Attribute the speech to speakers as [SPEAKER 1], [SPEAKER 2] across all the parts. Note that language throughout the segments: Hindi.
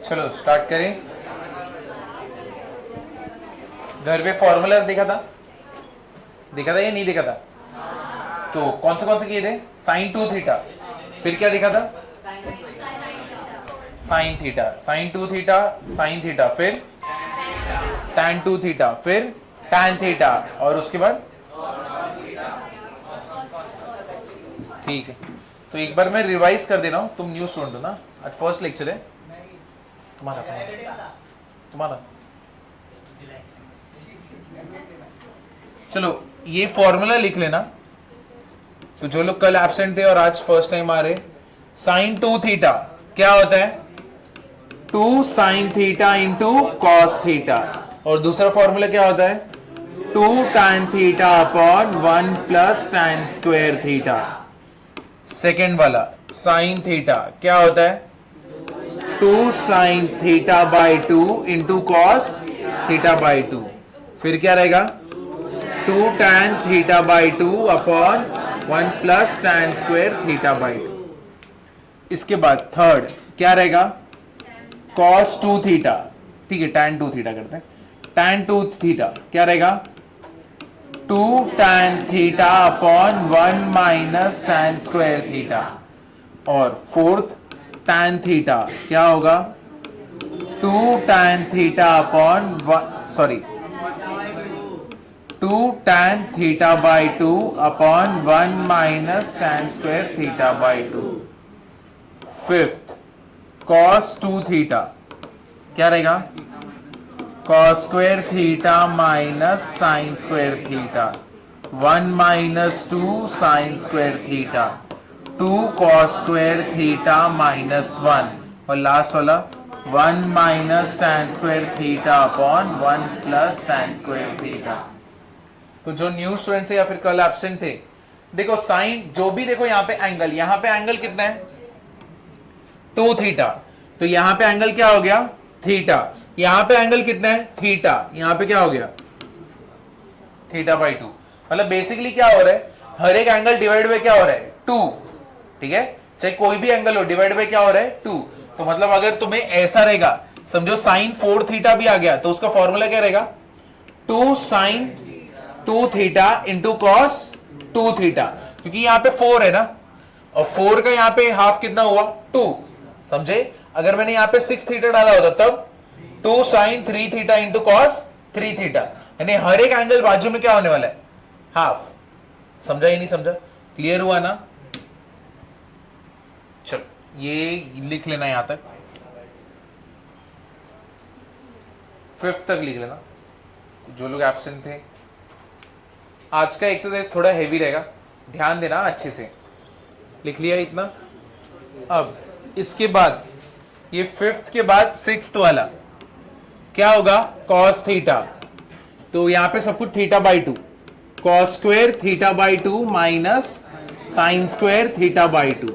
[SPEAKER 1] चलो स्टार्ट करें। घर पे फॉर्मूलाज देखा था या नहीं देखा था? तो कौन से किए थे? साइन 2 थीटा, फिर क्या देखा था? Sine theta, sine 2 theta, sine theta, फिर tan 2 थीटा, फिर tan थीटा, और उसके बाद ठीक है। तो एक बार मैं रिवाइज कर दे रहा हूं, तुम न्यू स्टूडेंट हो ना, आज फर्स्ट लेक्चर है तुम्हारा। चलो ये फॉर्मूला लिख लेना। तो जो लोग कल एब्सेंट थे और आज फर्स्ट टाइम आ रहे, साइन 2 थीटा क्या होता है? 2 sine theta into cos theta, और दूसरा फॉर्मूला क्या होता है? 2 tan theta upon 1 plus tan square theta. Second वाला साइन थीटा क्या होता है? 2 sine theta by 2 into cos theta by 2, फिर क्या रहेगा? 2 tan theta by 2 upon 1 plus tan square theta by 2। इसके बाद थर्ड क्या रहेगा? cos 2 थीटा, ठीक है, tan 2 थीटा करते हैं। tan 2 थीटा क्या रहेगा? 2 tan theta upon 1 minus tan square theta, और फोर्थ tan थीटा क्या होगा? 2 tan theta upon 2 tan theta by 2 upon 1 minus tan square theta by 2। Fifth cos 2 theta क्या रहेगा? cos square theta minus sign square theta, 1 minus 2 sine square theta, 2 cos square theta minus 1, और लास्ट वाला 1 minus tan square theta upon 1 plus tan square theta. तो जो न्यू स्टूडेंट्स है या फिर कल एब्सेंट थे, देखो साइन जो भी देखो, यहाँ पे एंगल कितना है? 2 थीटा, तो यहाँ पे एंगल क्या हो गया? थीटा। यहाँ पे एंगल कितना है? थीटा। यहाँ पे क्या हो गया? Theta by 2। मतलब बेसिकली क्या हो रहा है? हर एक एंगल डिवाइड बाय क्या हो रहा है? 2। ठीक है, चाहे कोई भी एंगल हो, डिवाइड बाय क्या हो रहा है? 2। तो मतलब अगर तुम्हें ऐसा रहेगा, समझो साइन 4 थीटा भी आ गया, तो उसका फॉर्मूला क्या रहेगा? 2 sine 2 theta into cos 2 theta, क्योंकि यहाँ पे 4 है ना, और 4 का यहाँ पे हाफ कितना हुआ? 2। समझे? अगर मैंने यहाँ पे 6 थीटा डाला होता तब 2 sine 3 theta into cos 3 theta, यानी हर एक एंगल बाजू में क्या होने वाला है? हाफ। समझा या नहीं समझा? क्लियर हुआ ना? चलो ये लिख लेना यहां तक, 5th तक लिख लेना। जो लोग एब्सेंट थे, आज का एक्सरसाइज थोड़ा हेवी रहेगा, ध्यान देना अच्छे से। लिख लिया इतना? अब इसके बाद ये 5th के बाद 6th वाला क्या होगा? cos थीटा, तो यहां पे सब कुछ theta by 2, cos square theta by 2 minus sign square theta by 2,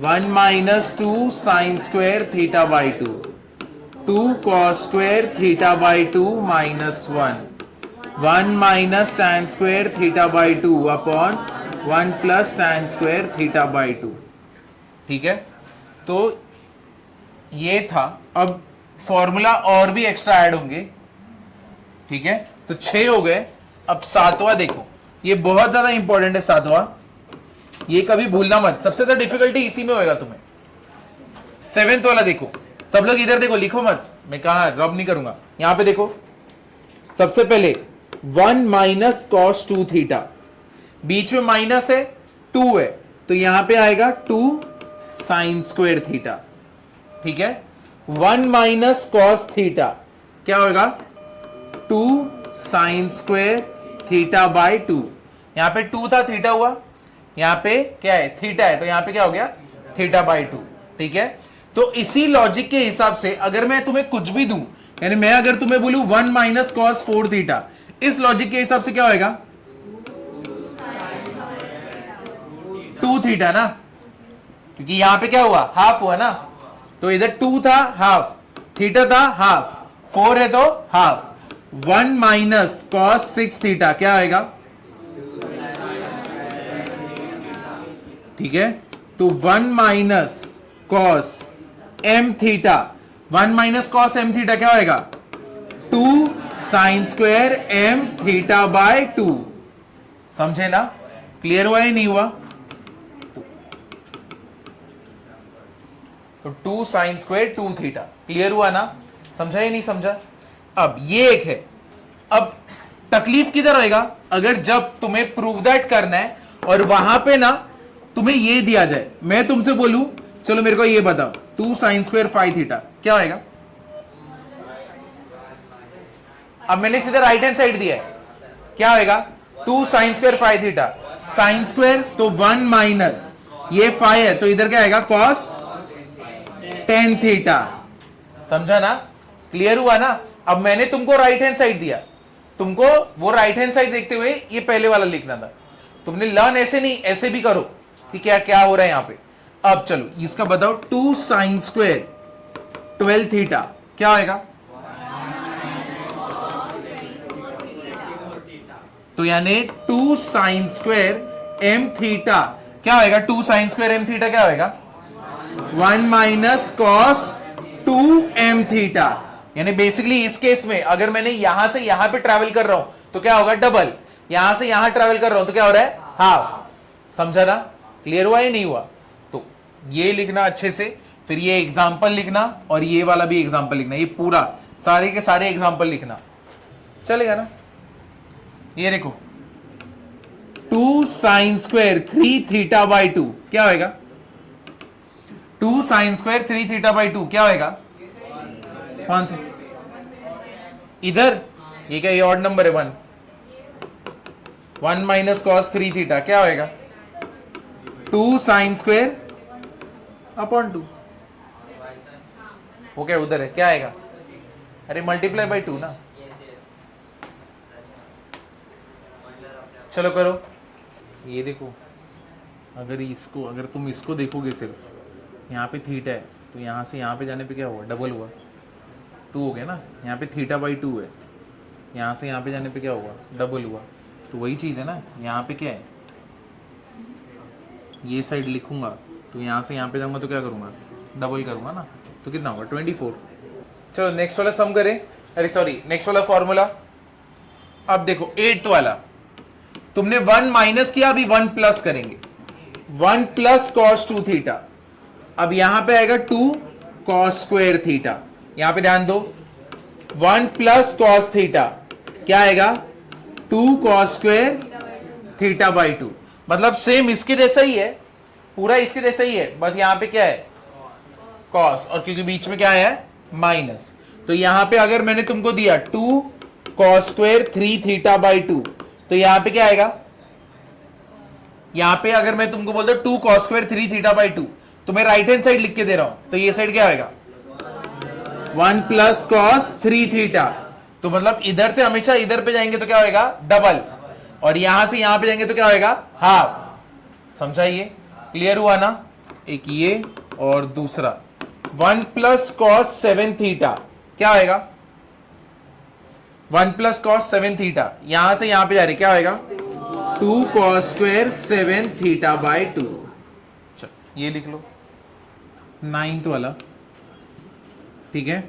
[SPEAKER 1] 1 minus 2 sine square theta by 2, 2 cos square theta by 2 minus 1 minus tan square theta by 2 upon 1 plus tan square theta by 2। ठीक है, तो ये था। अब फॉर्मूला और भी एक्स्ट्रा ऐड होंगे। ठीक है, तो 6 हो गए। अब 7वां देखो, ये बहुत ज्यादा इंपॉर्टेंट है 7वां, ये कभी भूलना मत, सबसे ज्यादा डिफिकल्टी इसी में होगा तुम्हें। 7th वाला देखो, सब लोग इधर देखो, लिखो मत, मैं कहा रब नहीं करूंगा। यहां पे देखो, सबसे पहले 1 माइनस कॉस 2 थीटा, बीच में माइनस है, 2 है, तो यहां पे आएगा 2 साइन स्क्वायर थीटा। ठीक है, 1 माइनस कॉस थीटा क्या होगा? 2 साइन स्क्वायर थीटा बाई 2। यहां पे 2 था, थीटा हुआ, यहां पे क्या है? थीटा है, तो यहां पे क्या हो गया? Theta by 2। ठीक है, तो इसी लॉजिक के हिसाब से अगर मैं तुम्हें कुछ भी दूं, यानी मैं अगर तुम्हें बोलूं 1 माइनस कॉस 4 थीटा, इस लॉजिक के हिसाब से क्या होएगा? 2 थीटा ना, क्योंकि यहां पे क्या हुआ? हाफ हुआ ना, तो इधर 2 था, हाफ, थीटा था, हाफ, 4 है तो हाफ। 1 माइनस कॉस 6 थीटा क्या आएगा? ठीक है, तो 1 minus cos m theta 1 minus cos M theta क्या होएगा 2 sine square M theta by 2। समझे ना? क्लियर हुआ या नहीं हुआ? तो 2 साइन स्क्वायर 2 थीटा क्लियर हुआ ना? समझा या नहीं समझा? अब ये एक है। अब तकलीफ किधर होएगा? अगर जब तुम्हें प्रूव दैट करना है और वहां पे ना तुम्हें ये दिया जाए, मैं तुमसे बोलूं चलो मेरे को ये बताओ 2 साइन स्क्वायर 5 थीटा क्या होएगा? अब मैंने सीधा राइट हैंड साइड दिया है, क्या होएगा 2 sine square 5 theta. Sine square तो 1 माइनस ये 5 है तो इधर क्या आएगा कॉस 10 थीटा। समझा ना? क्लियर हुआ ना? अब मैंने तुमको राइट हैंड साइड दिया, तुमको वो राइट हैंड साइड देखते हुए ये पहले वाला लिखना था। तुमने लर्न ऐसे नहीं ऐसे भी करो कि क्या क्या हो रहा है यहां पे। अब चलो इसका बताओ 2 साइन स्क्वायर 12 थीटा क्या होएगा? तो यानी 2 साइन स्क्वायर एम थीटा क्या होएगा? 2 साइन स्क्वायर एम थीटा क्या होएगा? 1 माइनस कॉस 2 एम थीटा। यानी बेसिकली इस केस में अगर मैंने यहां से यहां पे ट्रैवल कर रहा हूं तो क्या होगा डबल, यहां से यहां ट्रैवल कर रहा हूं तो क्या हो रहा है हाफ। समझा ना? क्लियर हुआ या नहीं हुआ? तो ये लिखना अच्छे से, फिर ये एग्जांपल लिखना और ये वाला भी एग्जांपल लिखना, ये पूरा सारे के सारे एग्जांपल लिखना, चलेगा ना? ये देखो 2 साइन स्क्वायर 3 थीटा बाई 2 क्या होएगा? 2 साइन स्क्वायर 3 थीटा बाई 2 क्या होएगा? कौन सा? इधर ये क्या, ये ऑड नंबर है 1 माइनस कॉस 3 थीटा क्या होएगा? 2 साइन स्क्वायर अपॉन 2 हो गया, उधर है क्या आएगा? अरे मल्टीप्लाई बाई 2 ना। चलो करो। ये देखो अगर तुम इसको देखोगे सिर्फ यहाँ पे थीटा है तो यहाँ से यहाँ पे जाने पे क्या हुआ? डबल हुआ, 2 हो गया ना। यहाँ पे थीटा बाई 2 है, यहाँ से यहाँ पे जाने पे क्या हुआ? डबल हुआ। तो वही चीज़ है ना, यहाँ पे क्या है, ये साइड लिखूंगा तो यहाँ से यहाँ पे जाऊंगा तो क्या करूँगा? डबल करूँगा ना। तो कितना होगा? 24। चलो नेक्स्ट वाला सम करें। अरे सॉरी, नेक्स्ट वाला फॉर्मूला। अब देखो 8th वाला तुमने 1 माइनस किया, अभी 1 प्लस करेंगे। 1 प्लस कॉस 2 थीटा, अब यहां पे आएगा 2 कॉस स्क्वायर थीटा। यहां पे ध्यान दो 1 प्लस कॉस थीटा क्या आएगा? 2 कॉस स्क्वायर थीटा बाई 2। मतलब सेम इसके जैसा ही है, पूरा इसके जैसा ही है, बस यहां पे क्या है कॉस, और क्योंकि बीच में क्या है माइनस। तो यहां पे अगर मैंने तुमको दिया 2 कॉस स्क्वायर 3 थीटा बाई 2 तो यहां पे क्या आएगा? यहां पे अगर मैं तुमको बोलता 2 कॉस स्क्वायर 3 थीटा बाई 2 तो मैं राइट हैंड साइड लिख के दे रहा हूं, तो ये साइड क्या आएगा? 1 प्लस कॉस 3 थीटा। तो मतलब इधर से हमेशा इधर पे जाएंगे तो क्या होएगा? डबल, और यहां से यहां पे जाएंगे तो क्या होएगा? हाफ। समझा? ये क्लियर हुआ ना? एक ये और दूसरा 1 प्लस कॉस 7 थीटा क्या होएगा? 1 प्लस कॉस 7 थीटा, यहां से यहां पे जा रहे क्या होएगा? 2 कॉस स्क्वायर 7 थीटा बाई 2। चलो ये लिख लो 9th वाला, ठीक है?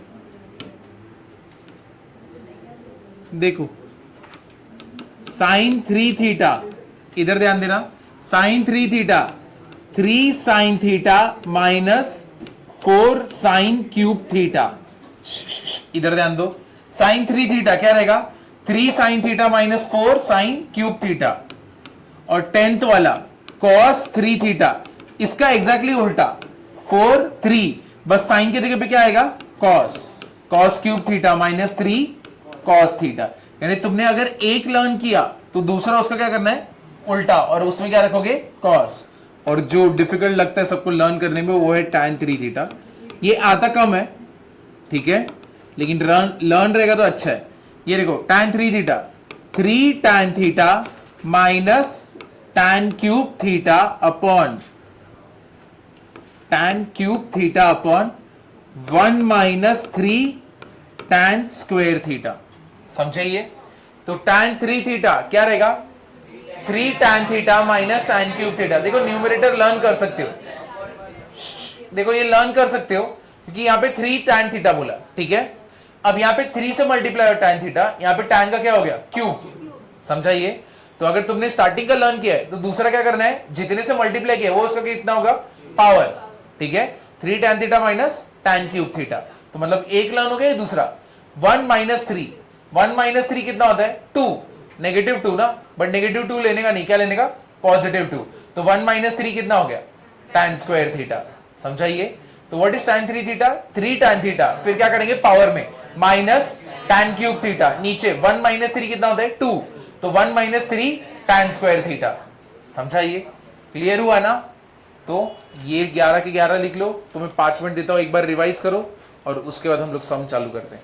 [SPEAKER 1] देखो साइन 3 थीटा, इधर ध्यान देना, sine 3 theta 3 sine theta minus 4 sine cube theta. इधर ध्यान दो, साइन 3 थीटा क्या रहेगा? 3 sine theta minus 4 sine cube theta. और 10th वाला कॉस 3 थीटा, इसका एग्जैक्टली उल्टा 4 3, बस साइन के जगह पे क्या आएगा? Cos cube theta minus 3 cos theta. यानी तुमने अगर एक लर्न किया तो दूसरा उसका क्या करना है? उल्टा, और उसमें क्या रखोगे? कॉस। और जो डिफिकल्ट लगता है सबको लर्न करने में वो है tan 3 थीटा। ये आता कम है, ठीक है, लेकिन लर्न रहेगा तो अच्छा है। ये देखो tan 3 theta 3 tan theta minus tan cube theta upon tan cube theta upon 1 minus 3 tan square theta. समझिए? तो tan 3 थीटा क्या रहेगा? 3 tan theta minus tan cube theta. देखो न्यूमरेटर लर्न कर सकते हो, देखो ये लर्न कर सकते हो क्योंकि यहाँ पे 3 tan थीटा बोला, ठीक है। अब यहाँ पे 3 से मल्टीप्लाई और tan थीटा, यहाँ पे tan का क्या हो गया, क्यूब, समझा ये। तो अगर तुमने स्टार्टिंग का लर्न किया है तो दूसरा क्या करना है, जितने से मल्टीप्लाई किया वो उसका कितना होगा, पावर, ठीक है। 3 tan theta minus tan cube theta, तो मतलब एक लर्न हो गया, दूसरा 1 माइनस 3, 1 माइनस 3 कितना होता है, 2, नेगेटिव 2 ना, बट नेगेटिव 2 लेने का नहीं, क्या लेने का, पॉजिटिव 2, तो 1 माइनस 3 कितना हो गया, tan स्क्वायर थीटा, समझा ये। तो what is tan 3 theta, 3 tan theta, फिर क्या करेंगे पावर में माइनस tan क्यूब थीटा, नीचे 1 माइनस 3 कितना होता है, 2, तो 1 माइनस 3 tan स्क्वायर थीटा, समझा ये, क्लियर हुआ ना। तो ये 11 के 11 लिख लो, तुम्हें 5 मिनट देता हूं, एक बार रिवाइज करो और उसके बाद हम लोग सम चालू करते हैं।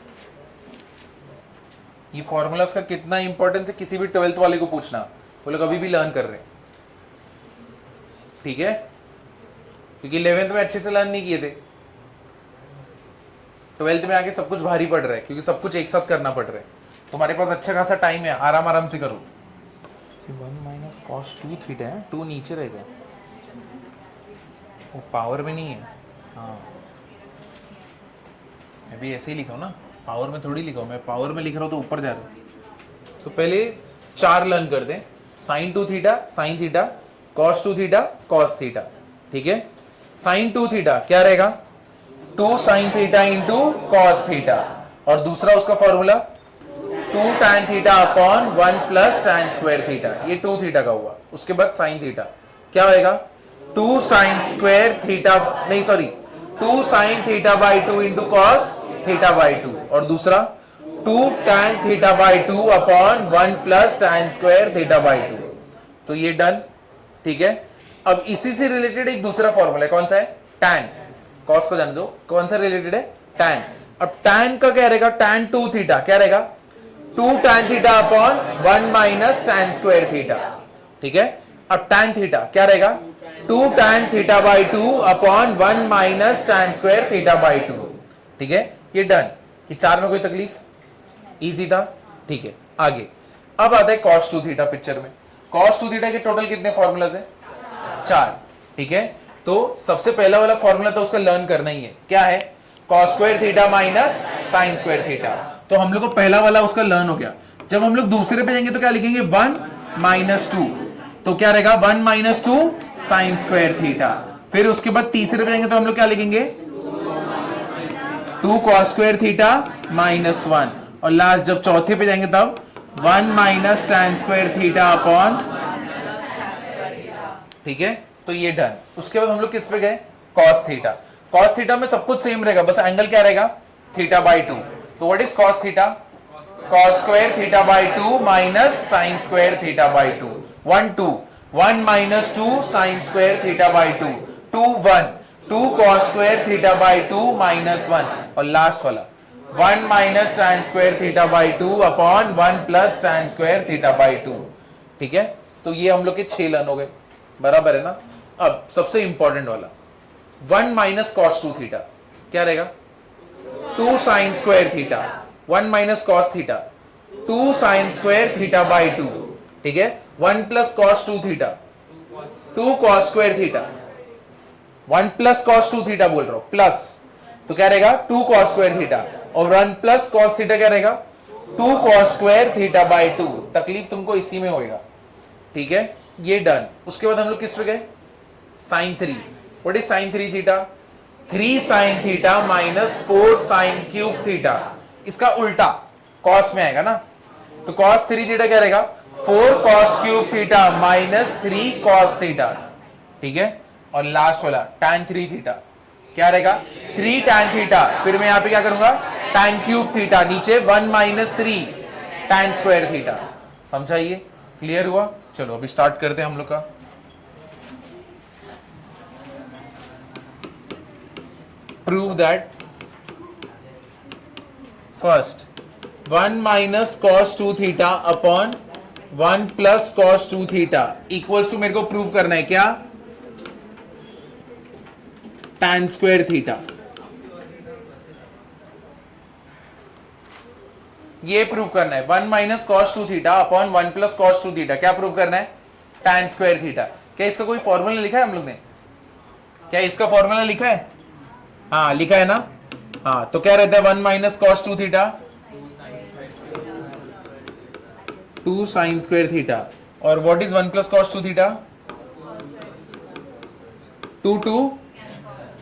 [SPEAKER 1] ये फॉर्मूलास का कितना इंपॉर्टेंस है किसी भी 12th वाले को पूछना, वो लोग अभी भी लर्न कर रहे हैं, ठीक है, क्योंकि 11th में अच्छे से लर्न नहीं किए थे, 12th में आके सब कुछ भारी पड़ रहा है, क्योंकि सब कुछ एक साथ करना पड़ रहा है। तुम्हारे पास अच्छा खासा टाइम है, आराम आराम से करो। 1 माइनस कॉस 2 थीटा है, 2 नीचे रहेगा, वो पावर में नहीं है, हाँ मैं भी ऐसे ही लिखा हूँ ना, पावर में थोड़ी लिखा हूँ, मैं पावर में लिख रहा हूँ तो ऊपर जा रहा हूँ। तो पहले 4 लर्न कर दें, sine 2 theta sine theta, cos 2 theta cos theta, ठीक है। साइन 2 थीटा क्या रहेगा, 2 sine theta into cos theta, और दूसरा उसका formula 2 tan theta upon 1 plus tan square theta, ये 2 थीटा का हुआ। उसके बाद साइन थीटा क्या होएगा, 2 साइन स्क्वायर थीटा, नहीं sorry 2 sine theta by 2 into cos theta by 2, और दूसरा 2 tan theta by 2 upon 1 plus tan square theta by 2, तो ये डन, ठीक है। अब इसी से रिलेटेड एक दूसरा फॉर्मूला है, कौन सा है, tan, कॉस को जाने दो, कौन सा रिलेटेड है, tan। अब tan का क्या रहेगा, tan 2 थीटा क्या रहेगा, 2 tan theta upon 1 minus tan square theta, ठीक है। अब tan थीटा क्या रहेगा, 2 tan theta by 2 upon 1 minus tan square theta by 2, ठीक है, ये डन। ये 4 में कोई तकलीफ, इजी था, ठीक है। आगे अब आता है cos 2 थीटा पिक्चर में। cos 2 थीटा के टोटल कितने फॉर्मूलाज है, 4, ठीक है। तो सबसे पहला वाला फॉर्मूला तो उसका लर्न करना ही है, क्या है, cos square theta minus sign square theta, तो हम लोग को पहला वाला उसका लर्न हो गया। जब हम लोग दूसरे पे जाएंगे तो क्या लिखेंगे, 1 माइनस 2, तो क्या रहेगा 1 माइनस 2 साइन स्क्वायर थीटा। फिर उसके बाद तीसरे पे जाएंगे तो हम लोग क्या लिखेंगे, 2 कॉस स्क्वायर थीटा माइनस 1, और लास्ट जब चौथे पे जाएंगे तब 1 minus tan square theta upon, ठीक है, तो ये डन। उसके बाद हम लोग किस पे गए, cos थीटा। cos थीटा में सब कुछ सेम रहेगा, बस एंगल क्या रहेगा, थीटा बाई 2, तो what is cos theta, cos square theta by 2 minus sign square theta by 2, 1 2, 1 minus 2 sine square theta by 2, 2 1, 2 cos square theta by 2 minus 1, और लास्ट वाला 1 minus tan square theta by 2 upon 1 plus tan square theta by 2, ठीक है। तो ये हम लोग के 6 लर्न हो गए, बराबर है ना। अब सबसे इंपॉर्टेंट वाला 1 माइनस कॉस 2 थीटा क्या रहेगा, 2 sine square theta, 1 minus cos theta 2 sine square theta by 2, ठीक है। 1 plus cos 2 theta 2 cos square theta, 1 plus cos 2 theta बोल रहा हूं, प्लस तो क्या रहेगा 2 कॉस स्क्वायर थीटा, और 1 प्लस कॉस थीटा क्या रहेगा, 2 कॉस स्क्वायर थीटा बाई 2। तकलीफ तुमको इसी में होएगा, ठीक है, ये डन। उसके बाद हम लोग किस पे गए, sine 3, what is sine 3 theta, 3 sine theta minus 4 sine cube theta, इसका उल्टा कॉस में आएगा ना, तो कॉस 3 थीटा क्या रहेगा, 4 cos cube theta minus 3 cos theta, ठीक है। और लास्ट वाला tan 3 थीटा क्या रहेगा, 3 tan थीटा, फिर मैं यहां पे क्या करूंगा, tan क्यूब थीटा, नीचे 1 माइनस 3 tan स्क्वायर थीटा, समझा ये, क्लियर हुआ। चलो अभी स्टार्ट करते हैं हम लोग का। Prove that first 1 minus cos 2 theta upon 1 plus cos 2 theta equals to, मेरे को प्रूव करना है क्या, tan स्क्वायर थीटा, ये प्रूव करना है। 1 minus cos 2 theta upon 1 plus cos 2 theta क्या प्रूव करना है, tan स्क्वायर थीटा। क्या इसका कोई फॉर्मूला लिखा है हम लोग ने, क्या इसका फॉर्मूला लिखा है, हाँ लिखा है ना, हाँ, तो क्या रहता है 1 minus cos 2 theta, 2 sine square theta. और what is 1 plus cos 2 theta, 2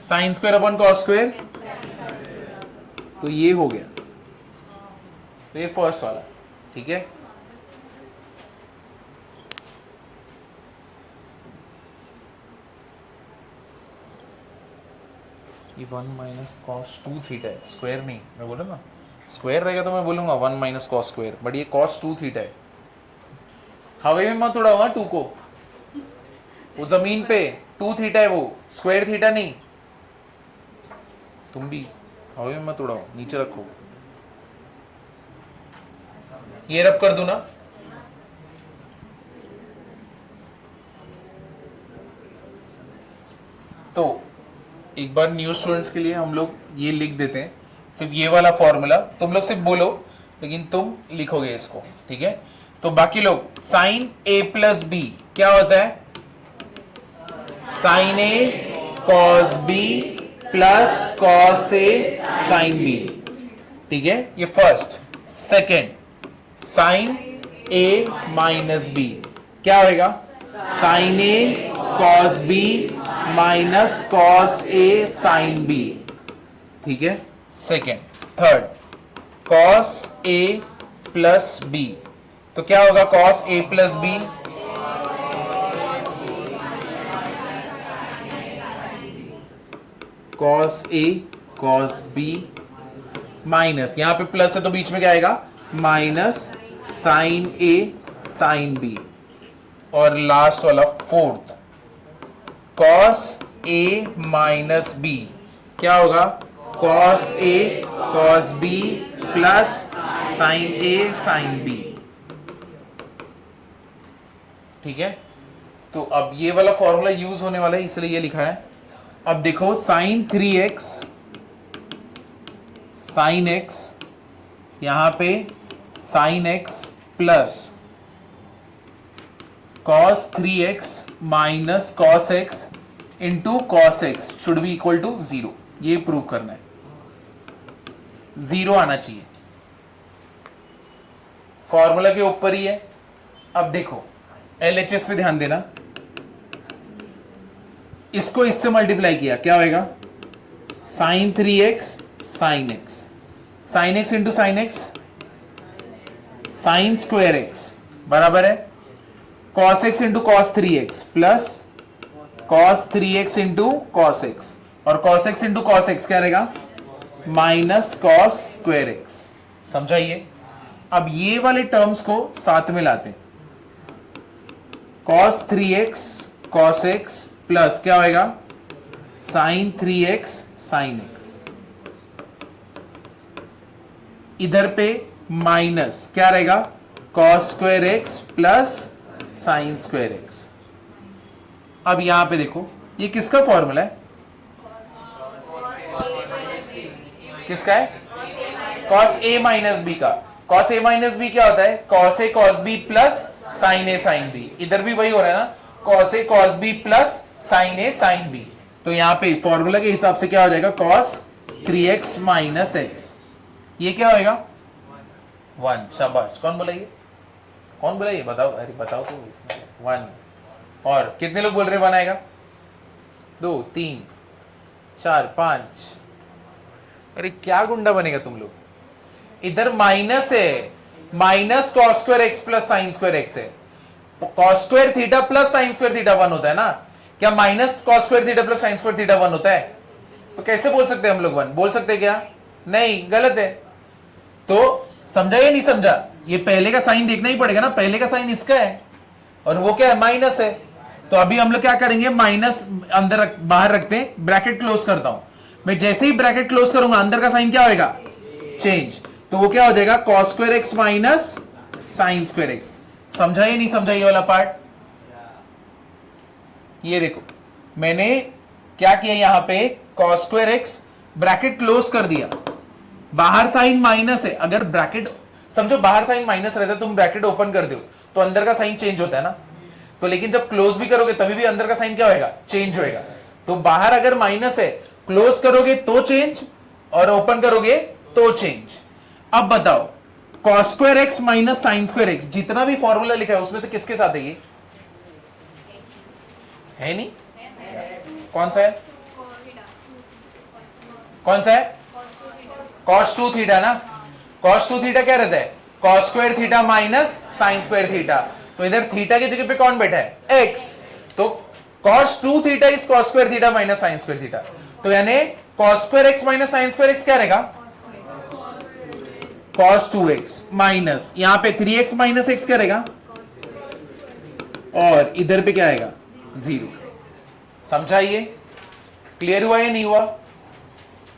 [SPEAKER 1] sine square upon cos square. तो ये हो गया, तो ये फर्स्ट वाला, ठीक है। ये 1 माइनस कॉस 2 थीटा है, स्क्वायर नहीं, मैं बोला ना स्क्वायर रहेगा तो मैं बोलूंगा 1 माइनस कॉस स्क्वायर, बट ये कॉस 2 थीटा है। हवा में मत उड़ाओ 2 को, वो जमीन पे 2 थीटा है, वो स्क्वायर थीटा नहीं। तुम भी हवा में मत उड़ाओ, नीचे रखो। ये रब कर दू ना, तो एक बार न्यू स्टूडेंट्स के लिए हम लोग ये लिख देते हैं, सिर्फ ये वाला फॉर्मूला तुम लोग सिर्फ बोलो, लेकिन तुम लिखोगे इसको, ठीक है। तो बाकी लोग साइन ए प्लस बी क्या होता है, sign A cos B plus cos A sine B, ठीक है। ये first. Second, sign A minus B क्या होएगा, sign A cos B minus cos A sine B, ठीक है। Second. Third, cos A plus B, तो क्या होगा cos A plus B, cos A cos B minus, यहां पे प्लस है तो बीच में क्या आएगा, माइनस साइन ए साइन बी। और लास्ट वाला fourth, cos A minus B क्या होगा, cos A cos B plus sign A sine B, ठीक है। तो अब ये वाला फॉर्मूला यूज होने वाला है, इसलिए ये लिखा है। अब देखो साइन 3x साइन x, यहां पे sine x plus cos 3x minus cos x into cos x should be equal to 0, ये प्रूव करना है, 0 आना चाहिए, फॉर्मूला के ऊपर ही है। अब देखो LHS पे ध्यान देना, इसको इससे मल्टीप्लाई किया क्या होएगा, sine 3x sine x, sine x into sine x sine square x बराबर है cos x into cos 3x plus cos 3x into cos x, और cos x into cos x क्या रहेगा, माइनस कॉस स्क्वायर x। समझाइए। अब ये वाले टर्म्स को साथ में लाते हैं, cos 3x cos x plus क्या होएगा, साइन 3x साइन x, इधर पे माइनस क्या रहेगा, cos square x plus sine square x। अब यहां पे देखो ये किसका फॉर्मूला है, किसका है, cos a माइनस बी का। cos a माइनस बी क्या होता है, cos a cos b plus sine a sine b, इधर भी वही हो रहा है ना, cos a cos b plus sine a sine b। तो यहां पे फॉर्मूला के हिसाब से क्या हो जाएगा, cos 3x माइनस x, ये क्या होएगा 1। शाबाश, कौन बोला ये, कौन बोला ये, बताओ, अरे बताओ तो इसमें 1। और कितने लोग बोल रहे 1 आएगा, 2 3 4 5, अरे क्या गुंडा बनेगा तुम लोग। इधर माइनस है, minus cos square x plus sine square x है, cos square theta plus sine square theta 1 होता है ना, क्या minus cos square theta plus sine square theta 1 होता है, तो कैसे बोल सकते हैं हम लोग 1, बोल सकते हैं क्या, नहीं, गलत है। तो समझा या नहीं समझा, ये पहले का साइन देखना ही पड़ेगा ना, पहले का साइन इसका है और वो क्या है, माइनस है। तो अभी हम लोग क्या करेंगे, माइनस अंदर बाहर रखते हैं, ब्रैकेट क्लोज करता हूं मैं, जैसे ही ब्रैकेट क्लोज करूंगा अंदर का साइन क्या होएगा, चेंज, तो वो क्या हो जाएगा, cos square x minus sign square x. समझा या नहीं समझा ये वाला पार्ट। ये देखो मैंने क्या किया, यहां पे cos square x bracket close कर दिया, बाहर साइन माइनस है, अगर ब्रैकेट समझो बाहर साइन माइनस रहता है, तुम ब्रैकेट ओपन कर दो तो अंदर का साइन चेंज होता है ना, तो लेकिन जब क्लोज भी करोगे तभी भी अंदर का साइन क्या होएगा, चेंज होएगा। तो बाहर अगर माइनस है, क्लोज करोगे तो चेंज, और ओपन करोगे तो चेंज। अब बताओ cos square x minus sign square x, जितना भी फॉर्मूला लिखा है उसमें से किसके साथ है ये? है नहीं? कौन सा है? कौन सा है? cos 2 थीटा ना। cos 2 थीटा क्या रहता है? cos square theta minus sign square theta. तो इधर थीटा की जगह पे कौन बैठा है? x। तो cos 2 theta is cos square theta minus sign square theta. तो यानी cos square x minus sign square x क्या रहेगा? cos 2x माइनस यहां पे 3x माइनस एक्स क्या रहेगा? और इधर पे क्या आएगा? 0। समझा? ये क्लियर हुआ या नहीं हुआ?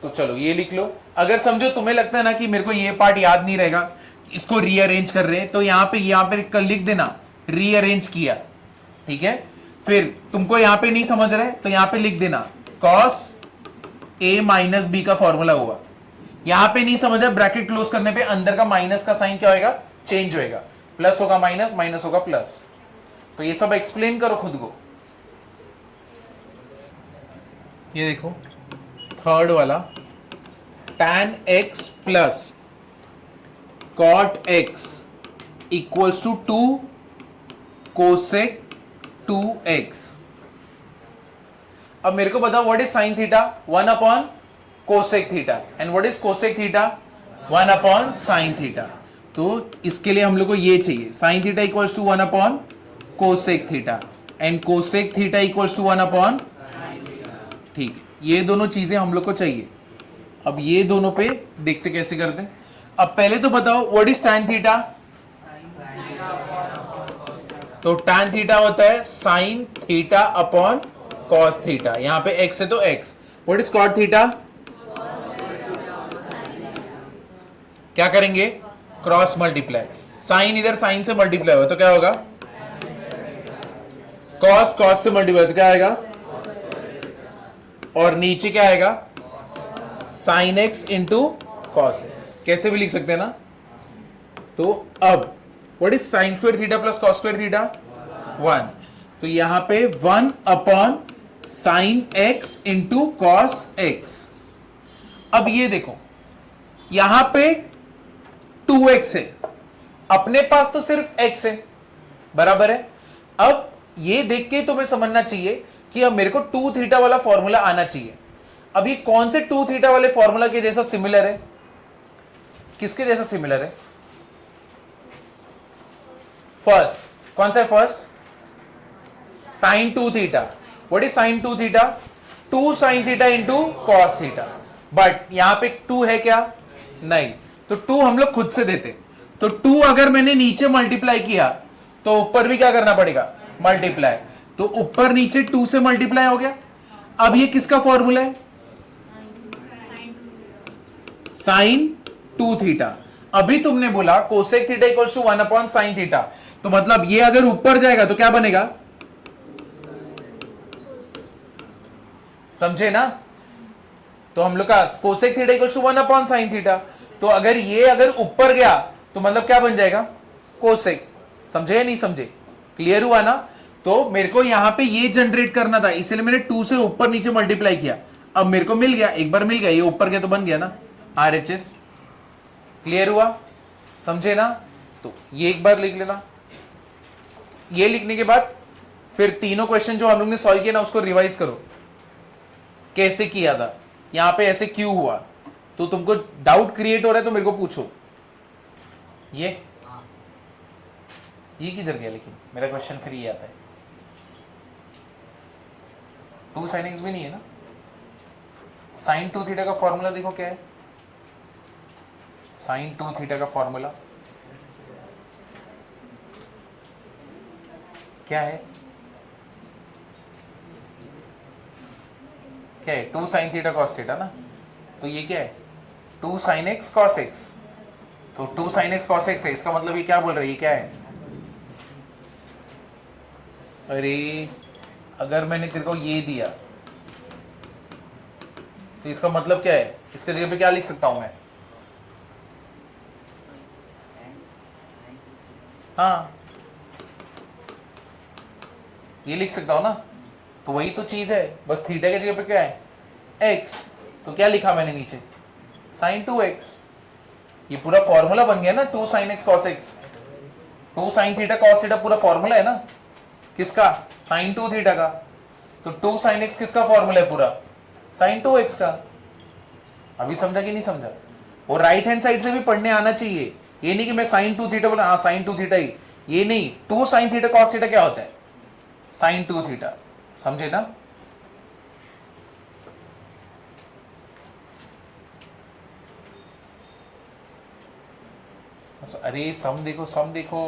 [SPEAKER 1] तो चलो ये लिख लो। अगर समझो तुम्हें लगता है ना कि मेरे को ये पार्ट याद नहीं रहेगा, इसको रीअरेंज कर रहे हैं, तो यहां पे लिख देना रीअरेंज किया, ठीक है। फिर तुमको यहां पे नहीं समझ रहे तो यहां पे लिख देना cos a माइनस बी का फॉर्मूला हुआ। यहां पे नहीं समझ रहे, ब्रैकेट क्लोज करने पे अंदर का माइनस का साइन क्या होएगा? चेंज होएगा, प्लस होगा माइनस, माइनस होगा प्लस। तो ये सब एक्सप्लेन करो खुद को। ये देखो थर्ड वाला, tan x plus cot x equals to 2 cosec 2x। अब मेरे को बताओ what is sine theta? 1 upon cosec theta. And what is cosec theta? 1 upon sine theta. तो इसके लिए हम लोग को ये चाहिए, sine theta equals to 1 upon cosec theta and cosec theta equals to 1 upon, ठीक है, ये दोनों चीजें हम लोग को चाहिए। अब ये दोनों पे देखते कैसे करते हैं। अब पहले तो बताओ व्हाट इज tan थीटा? तो tan थीटा होता है sine theta upon cos theta. यहां पे x है तो x। What is cot theta? क्या करेंगे? Cross multiply. साइन इधर साइन से मल्टीप्लाई हुआ तो क्या होगा? कॉस कॉस से मल्टीप्लाई तो क्या आएगा? और नीचे क्या आएगा? Sine x into cos x. कैसे भी लिख सकते हैं ना। तो अब what is sign square theta plus cos square theta? 1। तो यहां पे 1 upon sine x into cos x. अब ये देखो यहां पे 2x है, अपने पास तो सिर्फ x है, बराबर है। अब ये देख के तुम्हें समझना चाहिए कि अब मेरे को 2 थीटा वाला फॉर्मूला आना चाहिए। अब ये कौन से 2 थीटा वाले फॉर्मूला के जैसा सिमिलर है? किसके जैसा सिमिलर है? फर्स्ट कौन सा है? First sine 2 theta. What is sine 2 theta? 2 sine theta into cos theta. But यहां पे 2 है क्या? नहीं, तो 2 हम लोग खुद से देते। तो 2 अगर मैंने नीचे मल्टीप्लाई किया तो ऊपर भी क्या करना पड़ेगा? मल्टीप्लाई। तो ऊपर नीचे 2 से मल्टीप्लाई हो गया। अब ये किसका फॉर्मूला है? Sine 2 theta. अभी तुमने बोला cosec theta equals to 1 upon sine theta, तो मतलब ये अगर ऊपर जाएगा तो क्या बनेगा? समझे ना। तो हम लोग का cosec theta equals to 1 upon sine theta, तो अगर ये ऊपर गया तो मतलब क्या बन जाएगा? कोसेक। समझे या नहीं समझे? क्लियर हुआ ना। तो मेरे को यहां पे ये जनरेट करना था, इसलिए मैंने 2 से ऊपर नीचे मल्टीप्लाई किया। अब मेरे को मिल गया, एक बार मिल गया, ये ऊपर गया तो बन गया ना RHS। क्लियर हुआ? समझे ना। तो ये एक बार लिख लेना। ये लिखने के बाद फिर तीनों क्वेश्चन जो हम लोग ने सॉल्व किया ना उसको रिवाइज करो, कैसे किया था, यहां पे ऐसे क्यों हुआ। तो तुमको डाउट क्रिएट हो रहा है तो मेरे को पूछो। ये किधर गया? लेकिन मेरा क्वेश्चन फिर ये आता है, 2 sin x भी नहीं है ना। साइन 2 थीटा का फॉर्मूला देखो क्या है। साइन 2 थीटा का फॉर्मूला क्या है? क्या है? 2 sin थीटा cos थीटा ना। तो ये क्या है? 2 sin x cos x। तो 2 sin x cos x है, इसका मतलब ये क्या बोल रहा है? ये क्या है? अरे अगर मैंने तेरे को ये दिया तो इसका मतलब क्या है? इसके जगह पे क्या लिख सकता हूं मैं? हाँ, ये लिख सकता हूं ना। तो वही तो चीज है, बस थीटा की जगह पे क्या है? x। तो क्या लिखा मैंने नीचे? Sign 2x। ये पूरा फॉर्मूला बन गया ना, 2 sin x cos x, 2 sin theta cos theta पूरा फॉर्मूला है ना किसका, sin 2 थीटा का। तो 2 sin x किसका फॉर्मूला है पूरा, sin 2x का। अभी समझा कि नहीं समझा? और राइट हैंड साइड से भी पढ़ने आना चाहिए, ये नहीं कि मैं sin 2 थीटा बोला, हाँ sin 2 थीटा ही, ये नहीं। 2 sin थीटा cos थीटा क्या होता है, sin 2 थीटा। समझे ना? अरे सम देखो, सम देखो,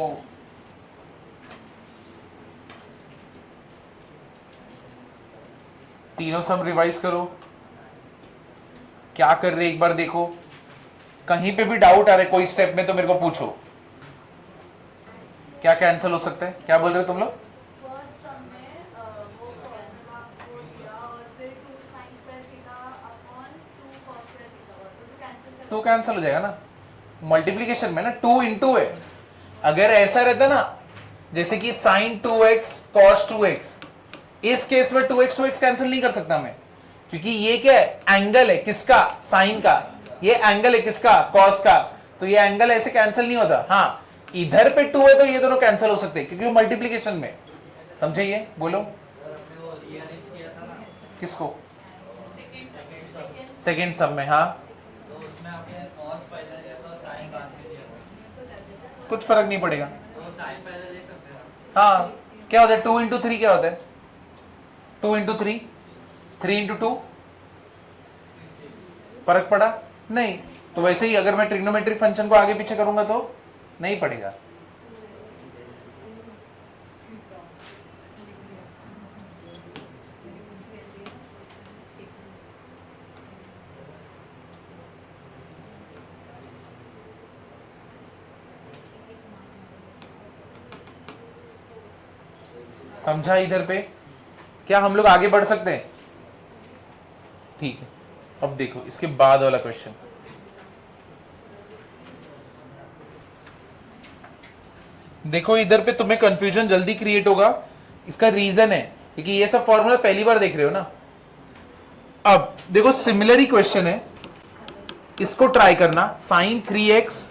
[SPEAKER 1] तीनों सम रिवाइज करो, क्या कर रहे एक बार देखो। कहीं पे भी डाउट आ रहा है कोई स्टेप में तो मेरे को पूछो। क्या कैंसिल हो सकता है, क्या बोल रहे हो तुम लोग? टू कैंसिल हो जाएगा ना मल्टीप्लीकेशन में ना, 2 इंटू है। अगर ऐसा रहता ना जैसे कि sin 2x cos 2x, इस केस में 2x कैंसिल नहीं कर सकता मैं, क्योंकि ये क्या है, एंगल है किसका, साइन का, ये एंगल है किसका, cos का। तो ये एंगल ऐसे कैंसिल नहीं होता। हाँ इधर पे 2 है तो ये दोनों कैंसिल हो सकते हैं क्योंकि मल्टीप्लीकेशन में। समझे? ये बोलो किसको, सेकेंड सम में। हाँ कुछ फर्क नहीं पड़ेगा। हाँ क्या होता है, 2 इंटू 3 क्या होता है, 2 इंटू 3, 3 इंटू 2, फर्क पड़ा नहीं। तो वैसे ही अगर मैं ट्रिग्नोमेट्रिक फंक्शन को आगे पीछे करूंगा तो नहीं पड़ेगा। समझा इधर पे? क्या हम लोग आगे बढ़ सकते हैं? ठीक है, अब देखो इसके बाद वाला क्वेश्चन। देखो इधर पे तुम्हें कंफ्यूजन जल्दी क्रिएट होगा, इसका रीजन है क्योंकि ये सब फॉर्मूला पहली बार देख रहे हो ना। अब देखो सिमिलर ही क्वेश्चन है, इसको ट्राई करना। sin 3x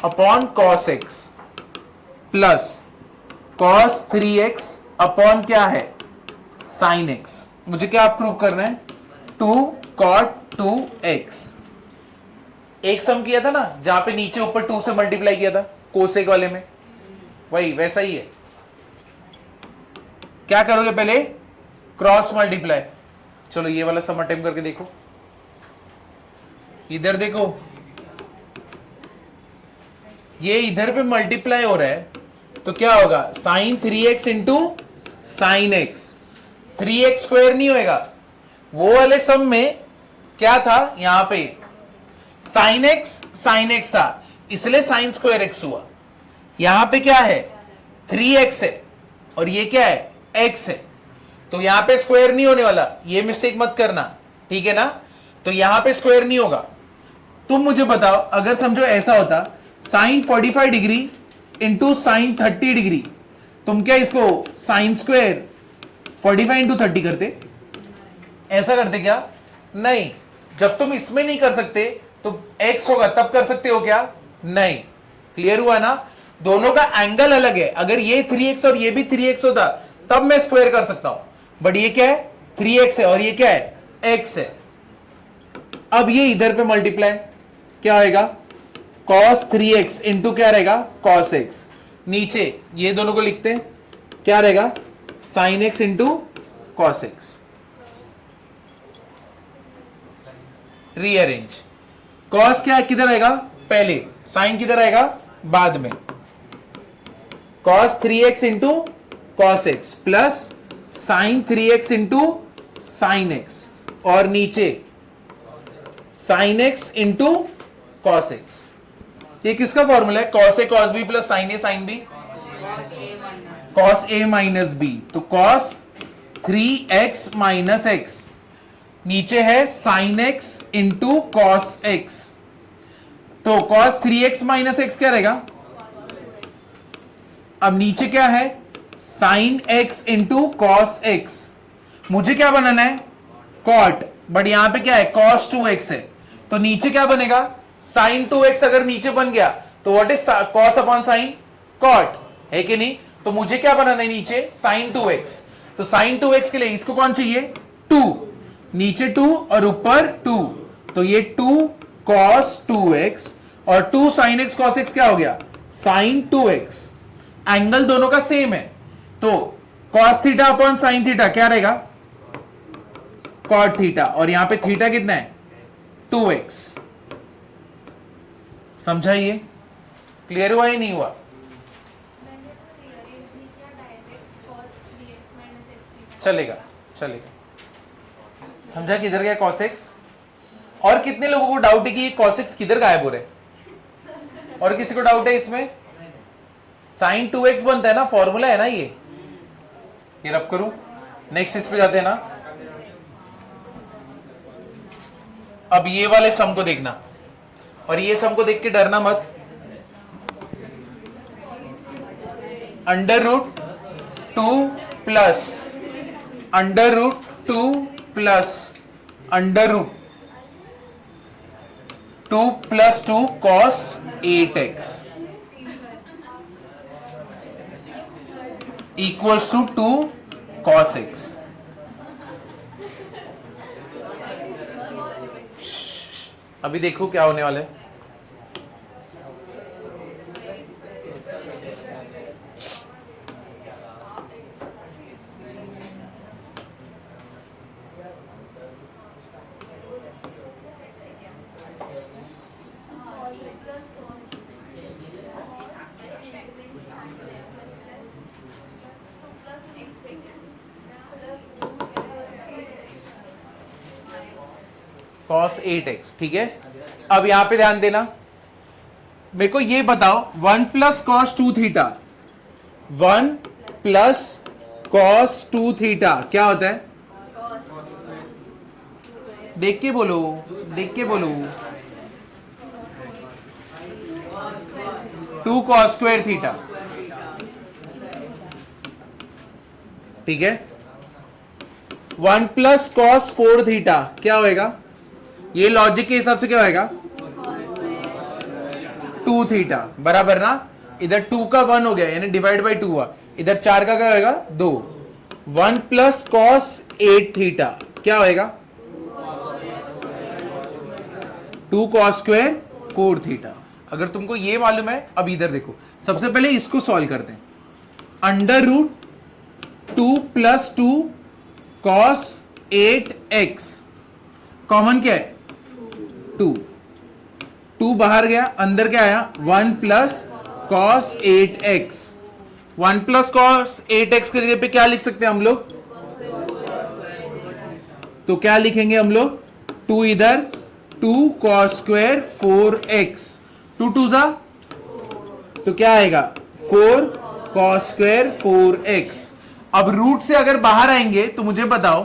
[SPEAKER 1] upon cos x plus cos 3x upon क्या है, sin x। मुझे क्या प्रूव करना है, 2 cot 2x। एक सम किया था ना जहां पे नीचे ऊपर 2 से मल्टीप्लाई किया था कोसेक वाले में, वही वैसा ही है। क्या करोगे पहले, क्रॉस मल्टीप्लाई। चलो ये वाला सम अटेम्प्ट करके देखो, इधर देखो ये इधर पे मल्टीप्लाई हो रहा है तो क्या होगा, sin 3x into sine x. 3x square नहीं होएगा, वो वाले सम में क्या था, यहां पे sin x था इसलिए sin स्क्वायर x हुआ। यहां पे क्या है, 3x है और ये क्या है, x है, तो यहां पे स्क्वायर नहीं होने वाला, ये मिस्टेक मत करना, ठीक है ना। तो यहां पे स्क्वायर नहीं होगा। तुम मुझे बताओ अगर समझो ऐसा होता sin 45 degree into sine 30 degree, तुम क्या इसको साइन स्क्वायर 45 इंटू 30 करते, ऐसा करते क्या, नहीं। जब तुम इसमें नहीं कर सकते तो x होगा तब कर सकते हो क्या, नहीं। क्लियर हुआ ना, दोनों का एंगल अलग है। अगर ये 3x और ये भी 3x होता तब मैं स्क्वायर कर सकता हूं, बट ये क्या है, 3x है और ये क्या है, x है। अब ये इधर पे मल्टीप्लाई क्या होएगा, cos 3x इंटू क्या रहेगा, cos x। नीचे ये दोनों को लिखते हैं, क्या रहेगा, sin x into cos x। Rearrange, cos क्या किधर आएगा पहले, sin किधर आएगा बाद में। cos 3x into cos x plus sin 3x into sin x, और नीचे sin x into cos x। ये किसका फॉर्मूला है, cos a cos b plus sin a sin b, cos a minus b। तो cos 3x माइनस x, नीचे है sin x into cos x। तो cos 3x माइनस x क्या रहेगा, अब नीचे क्या है, sin x into cos x। मुझे क्या बनाना है, cot, बट यहां पे क्या है, cos 2x है, तो नीचे क्या बनेगा, साइन 2x अगर नीचे बन गया तो what is cos upon sine, cot, है कि नहीं। तो मुझे क्या बनाना है नीचे, साइन 2x। तो साइन 2x के लिए इसको कौन चाहिए, 2, नीचे 2 और ऊपर 2, तो ये 2 cos 2x और 2 sin x cos x क्या हो गया, sin 2x। एंगल दोनों का सेम है, तो cos theta upon sin theta क्या रहेगा, cot थीटा, और यहां पे थीटा कितना है, 2x। समझा, ये क्लियर हुआ ही नहीं हुआ। चलेगा चलेगा, समझा किधर गया cos x। और कितने लोगों को डाउट है कि ये cos x किधर गायब हो रहे, और किसी को डाउट है इसमें, sin 2x बनता है ना, फॉर्मूला है ना ये रब करूं। नेक्स्ट इस पे जाते हैं ना। अब ये वाले सम को देखना, और ये सम को देख के डरना मत। √2 plus √2 plus √2 plus 2 cos 8x equals to 2 cos x। अभी देखो क्या होने वाला है। cos 8x, ठीक है। अब यहां पे ध्यान देना, मेरे को ये बताओ 1 plus cos 2 theta, 1 plus cos 2 theta क्या होता है, देख के बोलो, देख के बोलो, 2 cos स्क्वायर थीटा, ठीक है। 1 प्लस cos 4 थीटा क्या होएगा, ये लॉजिक के हिसाब से क्या होएगा, 2 थीटा, बराबर ना। इधर 2 का 1 हो गया यानी डिवाइड बाई 2 हुआ, इधर 4 का क्या होएगा, 2। 1 प्लस cos 8 थीटा क्या होएगा, 2 cos स्क्वायर 4 थीटा। अगर तुमको ये मालूम है, अब इधर देखो, सबसे पहले इसको सॉल्व करते हैं। √2 प्लस 2 cos 8x कॉमन क्या है, 2 बाहर गया, अंदर क्या आया, 1 plus cos 8x। 1 plus cos 8x के जगह पे क्या लिख सकते हैं हम लोग, तो क्या लिखेंगे हम लोग, 2 इधर, 2 cos स्क्वायर 4x, 2 2 जा, तो क्या आएगा, 4 cos स्क्वायर 4x। अब रूट से अगर बाहर आएंगे तो मुझे बताओ,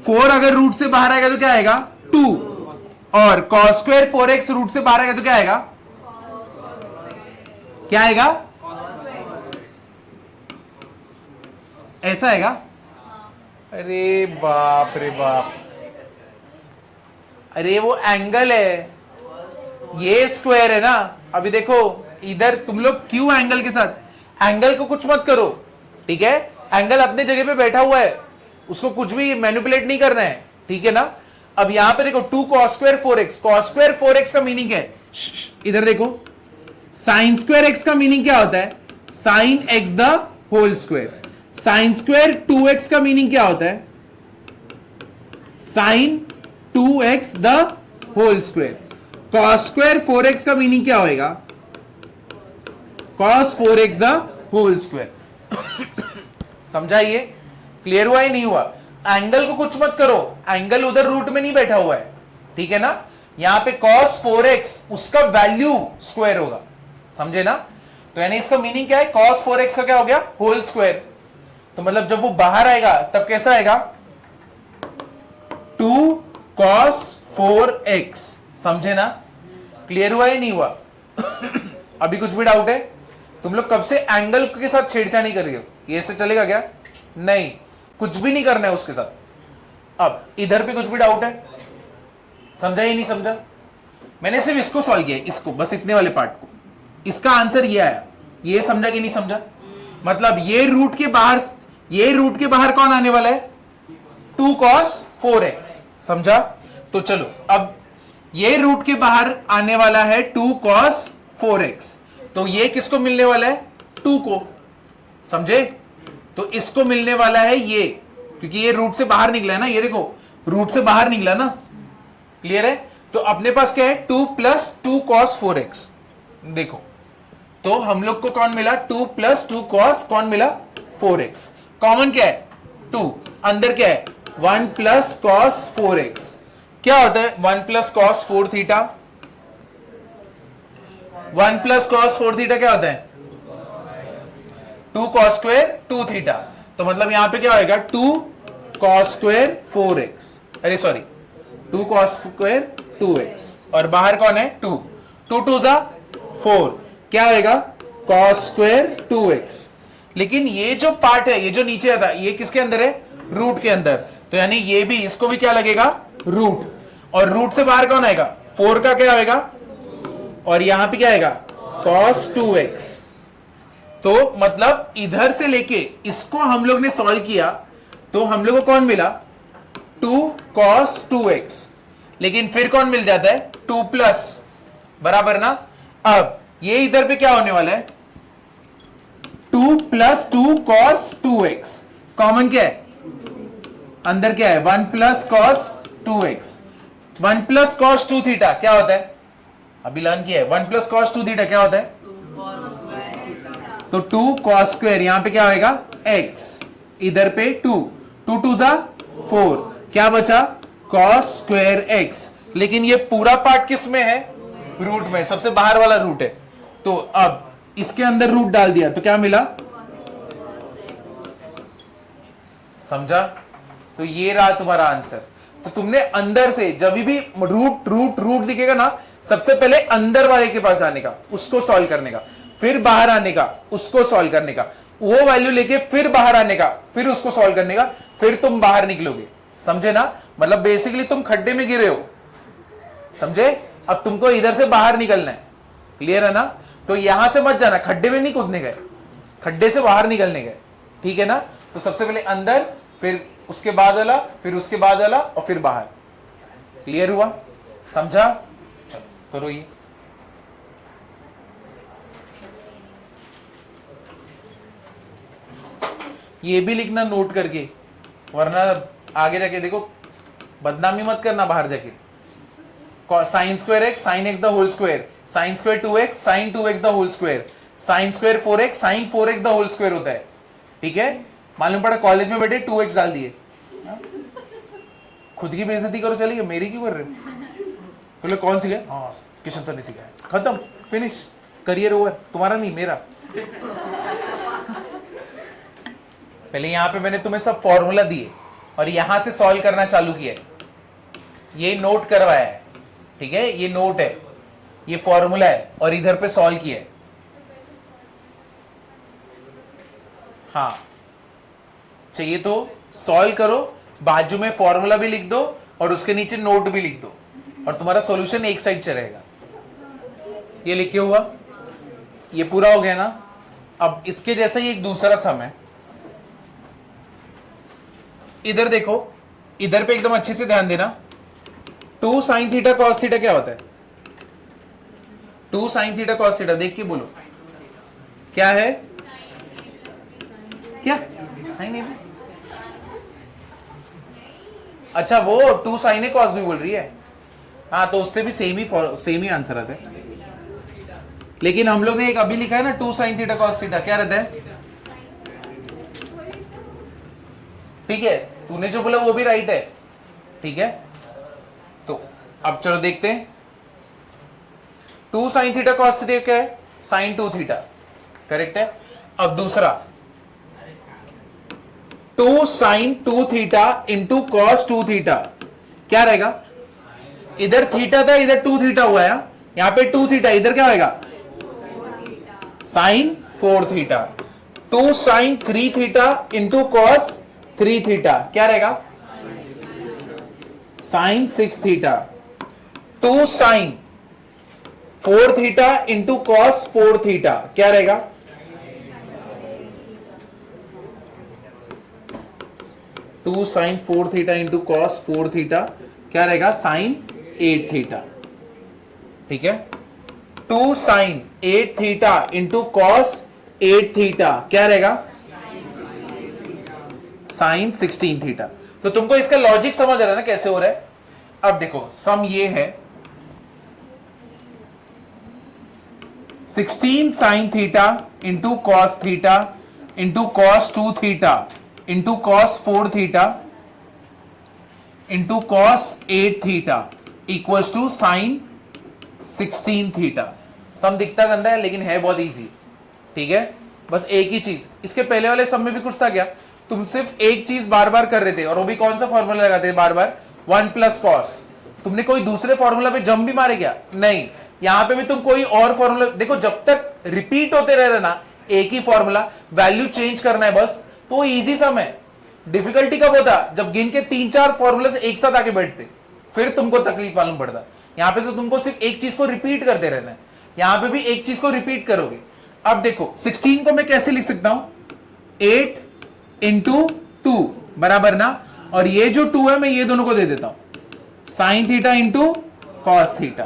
[SPEAKER 1] 4 अगर रूट से बाहर आएगा तो क्या आएगा, 2, और cos स्क्वायर 4x रूट से बाहर आएगा तो क्या आएगा, क्या आएगा, ऐसा आएगा। अरे बाप रे बाप, अरे वो एंगल है, ये स्क्वायर है ना। अभी देखो इधर तुम लोग क्यों एंगल के साथ, एंगल को कुछ मत करो, ठीक है, एंगल अपने जगह पे बैठा हुआ है, उसको कुछ भी मैनिपुलेट नहीं करना है, ठीक है ना। अब यहां पे देखो 2 cos square 4x, cos square 4x का मीनिंग है, इधर देखो, sin स्क्वायर x का मीनिंग क्या होता है, sin x the whole square. sin square 2x का मीनिंग क्या होता है, sin 2x the whole square. cos square 4x का मीनिंग क्या होएगा, cos 4x the whole square. समझा, ये क्लियर हुआ ही नहीं हुआ। एंगल को कुछ मत करो, एंगल उधर रूट में नहीं बैठा हुआ है, ठीक है ना। यहां पे cos 4x उसका वैल्यू स्क्वायर होगा, समझे ना। तो यानी इसका मीनिंग क्या है, cos 4x का क्या हो गया, होल स्क्वायर। तो मतलब जब वो बाहर आएगा तब कैसा आएगा, 2 cos 4x। समझे ना, क्लियर हुआ ही नहीं हुआ। अभी कुछ भी डाउट है, तुम लोग कब से एंगल के साथ छेड़छाड़ कर रही हो, ये से चलेगा क्या, नहीं, कुछ भी नहीं करना है उसके साथ। अब इधर भी कुछ भी डाउट है, समझा या नहीं समझा? मैंने सिर्फ इसको सॉल्व किया, इसको, बस इतने वाले पार्ट को। इसका आंसर ये आया। ये समझा कि नहीं समझा? मतलब ये रूट के बाहर कौन आने वाला है? 2 cos 4x। समझा? तो चलो अब ये रूट के बाहर आने वाला है 2 cos 4x, तो ये किसको मिलने वाला है? 2 को। समझे? तो इसको मिलने वाला है ये, क्योंकि ये रूट से बाहर निकला है ना, ये देखो रूट से बाहर निकला ना। क्लियर है? तो अपने पास क्या है? 2 + 2 cos 4x। देखो तो हम लोग को कौन मिला? 2 + 2 cos कौन मिला? 4x। कॉमन क्या है? 2। अंदर क्या है? 1 + cos 4x। क्या होता है 1 + cos 4 थीटा? 1 + cos 4 थीटा क्या होता है? 2 cos स्क्वायर 2 थीटा। तो मतलब यहां पे क्या होएगा? 2 cos स्क्वायर 4x, अरे सॉरी 2 cos स्क्वायर 2x, और बाहर कौन है? 2। 2 2 जा 4, क्या होएगा? cos square 2x। लेकिन ये जो पार्ट है, ये जो नीचे आता है, ये किसके अंदर है? रूट के अंदर। तो यानी ये भी, इसको भी क्या लगेगा? रूट। और रूट से बाहर कौन आएगा? 4 का क्या आएगा? और यहां पे क्या आएगा? cos 2x। तो मतलब इधर से लेके इसको हम लोग ने सॉल्व किया, तो हम लोग को कौन मिला? 2 cos 2x। लेकिन फिर कौन मिल जाता है? 2 प्लस, बराबर ना? अब ये इधर पे क्या होने वाला है? 2 + 2 cos 2x। कॉमन क्या है? अंदर क्या है? 1 + cos 2x। 1 + cos 2 थीटा क्या होता है? अभी लर्न किया है। 1 + cos 2 थीटा क्या होता है? तो 2 cos स्क्वायर, यहां पे क्या होएगा? x। इधर पे 2 2 2 जा 4, क्या बचा? cos square x। लेकिन ये पूरा पार्ट किस में है? रूट में, सबसे बाहर वाला रूट है। तो अब इसके अंदर रूट डाल दिया तो क्या मिला? समझा? तो ये रहा तुम्हारा आंसर। तो तुमने अंदर से जब भी रूट रूट रूट दिखेगा ना, सबसे पहले अंदर वाले के पास आने का, उसको सॉल्व करने का, फिर बाहर आने का, उसको सॉल्व करने का, वो वैल्यू लेके फिर बाहर आने का, फिर उसको सॉल्व करने का, फिर तुम बाहर निकलोगे। समझे ना? मतलब बेसिकली तुम खड्डे में गिरे हो। समझे? अब तुमको इधर से बाहर निकलना है। क्लियर है ना? तो यहां से मत जाना, खड्डे में नहीं कूदने गए, खड्डे से बाहर निकलने गए। ठीक है ना? तो सबसे पहले अंदर, फिर उसके बाद वाला, फिर उसके बाद वाला, और फिर बाहर। क्लियर हुआ? समझा? चलो करो ये भी लिखना नोट करके, वरना आगे जाके देखो बदनामी मत करना बाहर जाके। sin square x sin x the whole square, sin square 2x sin 2x the whole square, sin square 4x sin 4x the whole square होता है। ठीक है? मालूम पड़ा कॉलेज में बैठे 2x डाल दिए। खुद की बेइज्जती करो, चलिए मेरी क्यों कर रहे हो? बोले कौन सिखाया? हाँ किशन सर ने सिखाया। खत्म, फिनिश, करियर ओवर। तुम्हारा नहीं, मेरा। पहले यहां पे मैंने तुम्हें सब फॉर्मूला दिए और यहां से सॉल्व करना चालू किया। ये नोट करवाया है। ठीक है? ये नोट है, ये फॉर्मूला है, और इधर पे सॉल्व किया है। हाँ चाहिए तो सॉल्व करो, बाजू में फॉर्मूला भी लिख दो और उसके नीचे नोट भी लिख दो, और तुम्हारा सॉल्यूशन एक साइड चलेगा। ये लिखे हुआ, ये पूरा हो गया ना? अब इसके जैसा ही एक दूसरा सम है। इधर देखो, इधर पे एकदम अच्छे से ध्यान देना। 2 sin थीटा cos थीटा क्या होता है? 2 sin थीटा cos थीटा देख के बोलो क्या है? क्या sin है? अच्छा वो 2 sin ए cos भी बोल रही है। हाँ तो उससे भी सेम ही आंसर आता है। लेकिन हम लोग ने एक अभी लिखा है ना 2 sin थीटा cos थीटा, क्या रहता है? ठीक है, तूने जो बोला वो भी राइट है। ठीक है, तो अब चलो देखते हैं। 2 sin थीटा cos थीटा क्या है? sin 2 थीटा, करेक्ट है। अब दूसरा 2 sin 2 theta into cos 2 theta क्या रहेगा? इधर थीटा था, इधर 2 थीटा हुआ है, यहां पे 2 थीटा, इधर क्या होगा? sin 4 theta. 2 sin 3 theta into cos 3 theta क्या रहेगा? sin 6 theta. 2 sine 4 theta into cos 4 theta क्या रहेगा? 2 sine 4 theta into cos 4 theta क्या रहेगा? Sine 8 theta. ठीक है, 2 sine 8 theta into cos 8 theta क्या रहेगा? Sine 16 theta. तो तुमको इसका लॉजिक समझ रहा है ना कैसे हो रहा है? अब देखो सम ये है 16 sine theta into cos theta into cos 2 theta into cos 4 theta into cos 8 theta equals to sine 16 theta. Sum दिखता गंदा है लेकिन है बहुत इजी। ठीक है, बस एक ही चीज, इसके पहले वाले सम में भी कुछ था क्या? तुम सिर्फ एक चीज बार बार कर रहे थे और वो भी कौन सा फॉर्मूला लगाते थे बार बार? 1 प्लस कॉस। तुमने कोई दूसरे फॉर्मूला पे जंप भी मारे क्या? नहीं। यहां पे भी तुम कोई और फॉर्मूला देखो, जब तक रिपीट होते रह रहे ना एक ही फॉर्मूला, वैल्यू चेंज करना है बस, तो इजी सम है। डिफिकल्टी कब होता? जब गिन के 3-4 फॉर्मूले एक साथ आके बैठते, फिर तुमको तकलीफ मालूम पड़ता। यहां पे तो तुमको सिर्फ एक चीज को रिपीट करते रहना है, यहां पे भी एक चीज को रिपीट करोगे। अब देखो 16 को मैं कैसे लिख सकता हूं? 8 इंटू 2 बराबर ना, और ये जो 2 है मैं ये दोनों को दे देता हूं, sign theta into cos theta.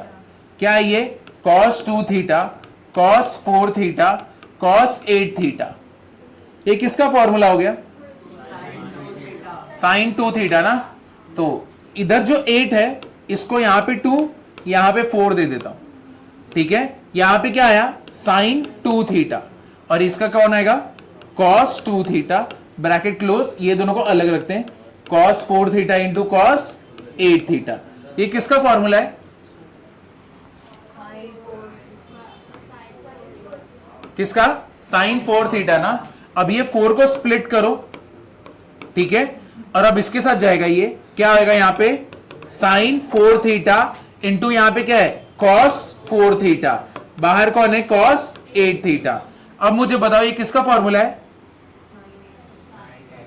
[SPEAKER 1] क्या है ये? Cos 2 theta cos 4 theta cos 8 theta. ये किसका फॉर्मूला हो गया? साइन 2 थीटा ना। तो इधर जो 8 है इसको यहां पे 2 यहां पे 4 दे देता हूं। ठीक है, यहां पे क्या आया? साइन 2 थीटा, और इसका कौन आएगा? Cos 2 theta bracket close. ये दोनों को अलग रखते हैं, cos 4 theta into cos 8 theta. ये किसका फॉर्मूला है? किसका? साइन 4 थीटा ना। अब ये 4 को स्प्लिट करो, ठीक है, और अब इसके साथ जाएगा ये, क्या आएगा यहां पे? साइन 4 थीटा इंटू यहां पे क्या है? Cos 4 theta. बाहर कौन है? Cos 8 theta. अब मुझे बताओ ये किसका फॉर्मूला है?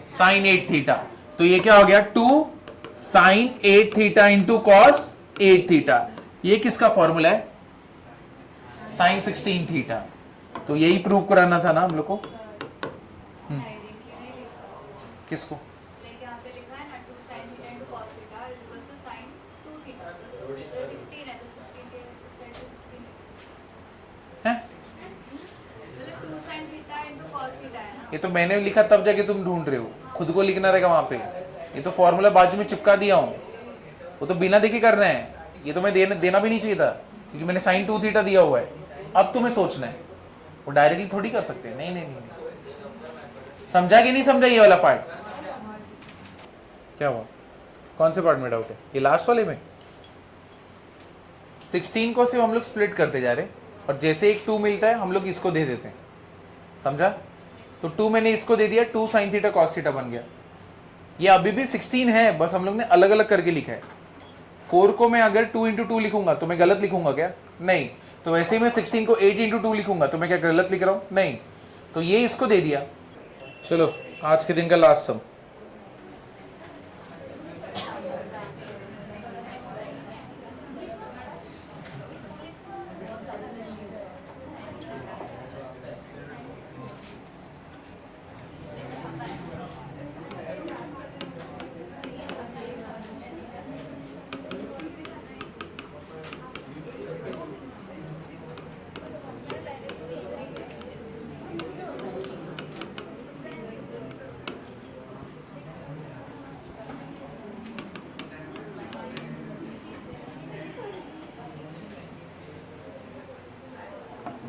[SPEAKER 1] Sine 8 theta. तो ये क्या हो गया? 2 sine 8 theta into cos 8 theta. ये किसका फॉर्मूला है? Sine 16 theta. तो यही प्रूव कराना था ना हम लोग को। किसको? ये तो मैंने लिखा तब जाके तुम ढूंढ रहे हो, खुद को लिखना रहेगा वहां पे। ये तो फॉर्मूला बाजू में चिपका दिया हूं, वो तो बिना देखे करना है। ये तो मैं देना भी नहीं चाहिए था क्योंकि मैंने साइन 2 थीटा दिया हुआ है। अब तुम्हें सोचना है, वो डायरेक्टली थोड़ी कर सकते हैं। नहीं नहीं नहीं, समझा कि नहीं समझा ये वाला पार्ट? क्या हुआ? कौन से पार्ट में डाउट है? ये लास्ट वाले में 16 को सिर्फ हम लोग स्प्लिट करते जा रहे, और जैसे एक 2 मिलता है हम लोग इसको दे देते हैं। समझा? तो 2 मैंने इसको दे दिया, 2 साइन थीटा कॉस थीटा बन गया। ये अभी भी 16 है, बस हम लोग ने अलग अलग करके लिखा है। 4 को मैं अगर 2 इंटू 2 लिखूंगा तो मैं गलत लिखूंगा क्या? नहीं। तो वैसे ही मैं 16 को 8 इंटू 2 लिखूंगा तो मैं क्या गलत लिख रहा हूं? नहीं। तो ये इसको दे दिया। चलो आज के दिन का लास्ट सम।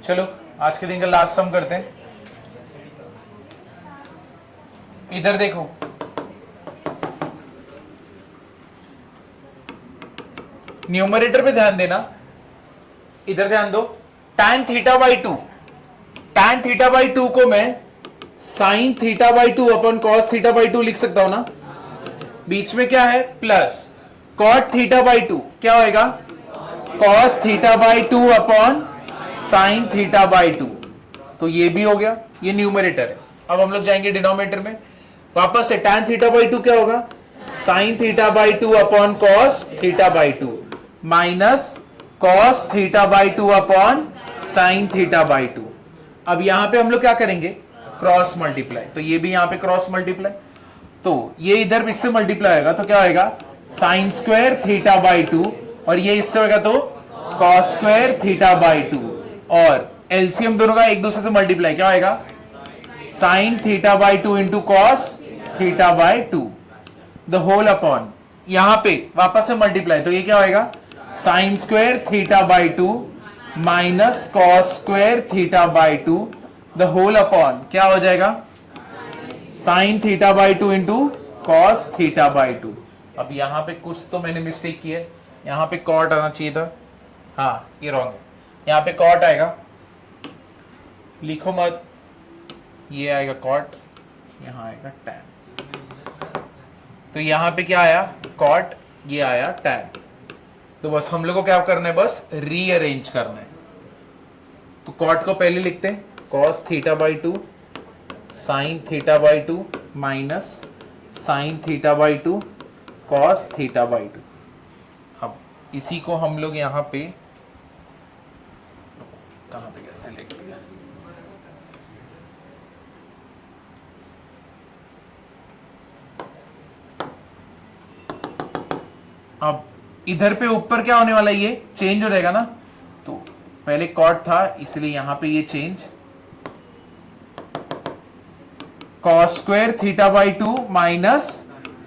[SPEAKER 1] चलो आज के दिन का लास्ट सम करते हैं। इधर देखो, न्यूमरेटर पे ध्यान देना, इधर ध्यान दो। tan theta by 2, tan theta by 2 को मैं sign theta by 2 upon cos theta by 2 लिख सकता हूं ना। बीच में क्या है? प्लस कॉट थीटा बाई 2 क्या होएगा? Cos theta by 2 upon sine theta by 2। तो ये भी हो गया, ये न्यूमरेटर है। अब हम लोग जाएंगे डिनोमिनेटर में वापस से। tan थीटा बाई 2 क्या होगा? Sine theta by 2 upon cos theta by 2। Minus cos theta by two upon sine theta by to. अब यहां पे हम लोग क्या करेंगे, क्रॉस मल्टीप्लाई, तो ये भी यहां पे क्रॉस मल्टीप्लाई, तो ये इधर इससे मल्टीप्लाई होगा तो क्या होगा, sine square theta by two, और ये इससे होगा तो cos square theta by two, और एलसीएम दोनों का एक दूसरे से मल्टीप्लाई क्या होगा, sine theta by two into cos theta by two the whole upon, यहां पे वापस से मल्टीप्लाई, तो ये क्या होगा, sine square theta by two minus cos square theta by two the whole upon क्या हो जाएगा, sine theta by two into cos theta by to. अब यहां पे कुछ तो मैंने मिस्टेक की है, यहां पे कॉट आना चाहिए था, हाँ ये रॉन्ग है, यहां पे कॉट आएगा, लिखो मत, ये आएगा कॉट, यहां आएगा टैन, तो यहां पे क्या आया कॉट, ये आया टैन, तो बस हम लोग को क्या करना है, बस रीअरेंज करना है। तो कॉट को पहले लिखते हैं, cos theta by to sign theta by two minus sign theta by to cos theta by to. अब इसी को हम लोग यहां पे कहां पे गया, सिलेक्ट किया, अब इधर पे ऊपर क्या होने वाला है, ये चेंज हो जाएगा ना, तो पहले कॉट था इसलिए यहां पे ये change, cos square theta by two minus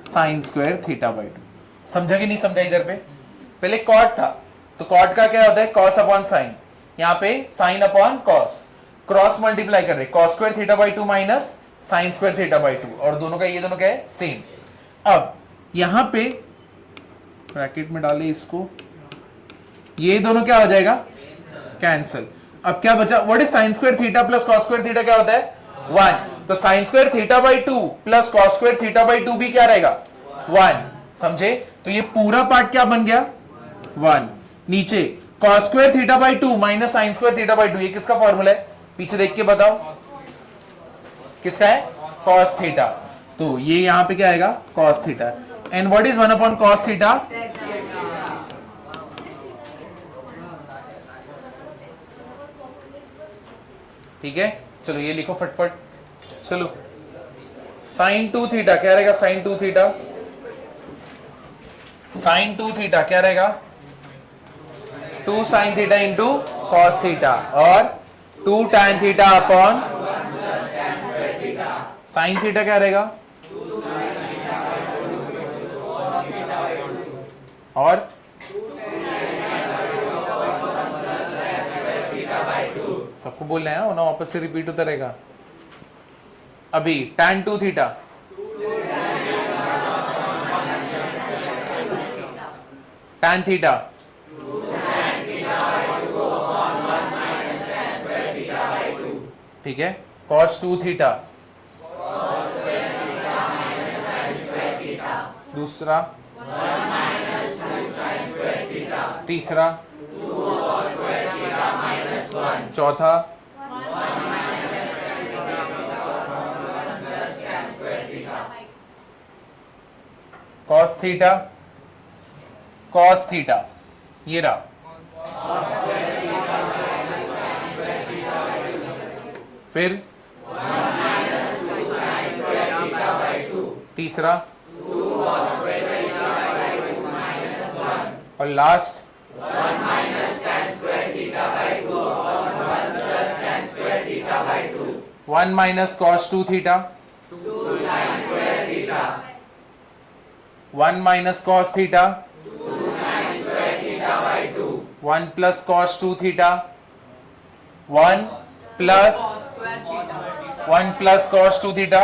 [SPEAKER 1] sign square theta by to. समझा कि नहीं समझा, इधर पे पहले कॉट था, तो कॉट का क्या होता है, कॉस अपॉन साइन, यहां पे sine upon cos, cross multiply कर रहे, cos square theta by two minus sign square theta by two, और दोनों का ये दोनों क्या है सेम। अब यहां पे ब्रैकेट में डाले इसको, ये दोनों क्या हो जाएगा, कैंसल। अब क्या बचा, what is sign square theta plus cos square theta, क्या होता है 1, तो sign square theta by two plus cos square theta by to भी क्या रहेगा 1, समझे, तो ये पूरा पार्ट क्या बन गया 1, नीचे cos square theta by two minus sign square theta by to, ये किसका फॉर्मूला है, पीछे देख के बताओ किसका है, कॉस थीटा, तो ये यहां पे क्या आएगा cos theta, and what is 1 upon cos theta, ठीक है, चलो ये लिखो फटफट, चलो साइन 2 थीटा क्या रहेगा, साइन 2 थीटा, साइन 2 थीटा क्या रहेगा 2 sine theta into cos theta, और 2 tan theta upon sine theta क्या रहेगा, और सबको बोलना है ना, वापस से रिपीट होता रहेगा। अभी tan 2 थीटा, tan थीटा, ठीक है, cos 2 थीटा, दूसरा, तीसरा, चौथा, cos थीटा, cos थीटा, ये रहा, फिर तीसरा, और last 1 minus cos 2 theta, 1 minus cos theta, 1 plus cos 2 theta, 1 plus cos 2 theta,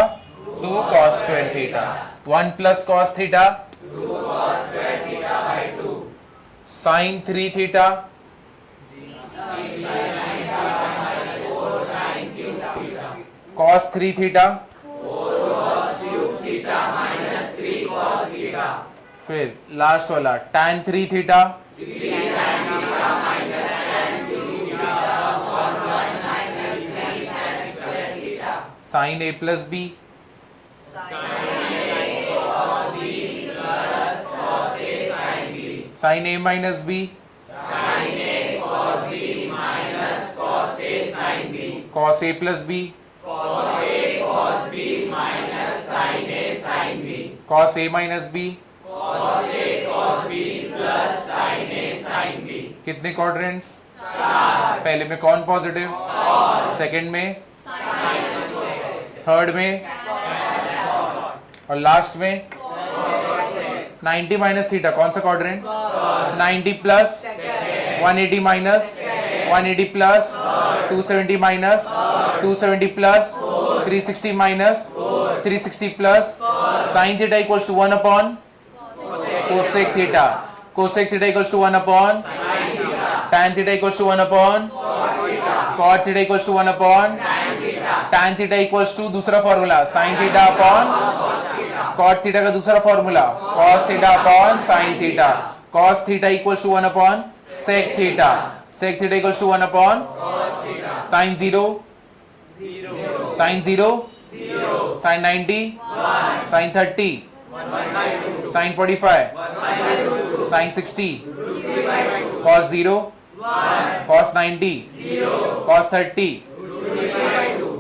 [SPEAKER 1] 2 cos square theta, 1 plus cos theta, sine 3 theta, cos 3 theta, फिर लास्ट वाला tan 3 theta, sine a plus B, sine A minus B, cos A plus B, cos A minus B, कितने क्वाड्रेंट्स? पहले में कौन पॉजिटिव, सेकंड में, थर्ड में और लास्ट में 90 माइनस थीटा कौन सा quadrant? 90 plus 180 minus 180 plus 270 minus 270 plus 360 minus 360 plus sine theta equals to 1 upon cosec theta, cosec theta equals to 1 upon tan theta equals to 1 upon cot theta equals to 1 upon tan theta equals to दूसरा formula sin theta upon cot theta का दूसरा formula cos theta upon sin theta, cos theta equals to 1 upon sec theta, sec theta equals to 1 upon sin 0, sin 0, sin 90, sin 30, sin 45, sin 60, cos 0, cos 90, cos 30,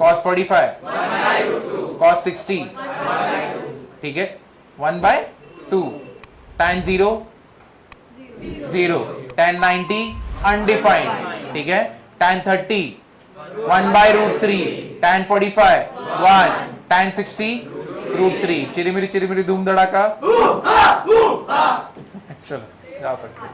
[SPEAKER 1] cos 45, cos 60, ठीक है 1/2, tan 0 0, tan 90 undefined, ठीक है tan 30 1/√3, tan 45 1, tan 60 √3। चिरी मिरी धूम धड़ाका। चलो जा सकते हैं।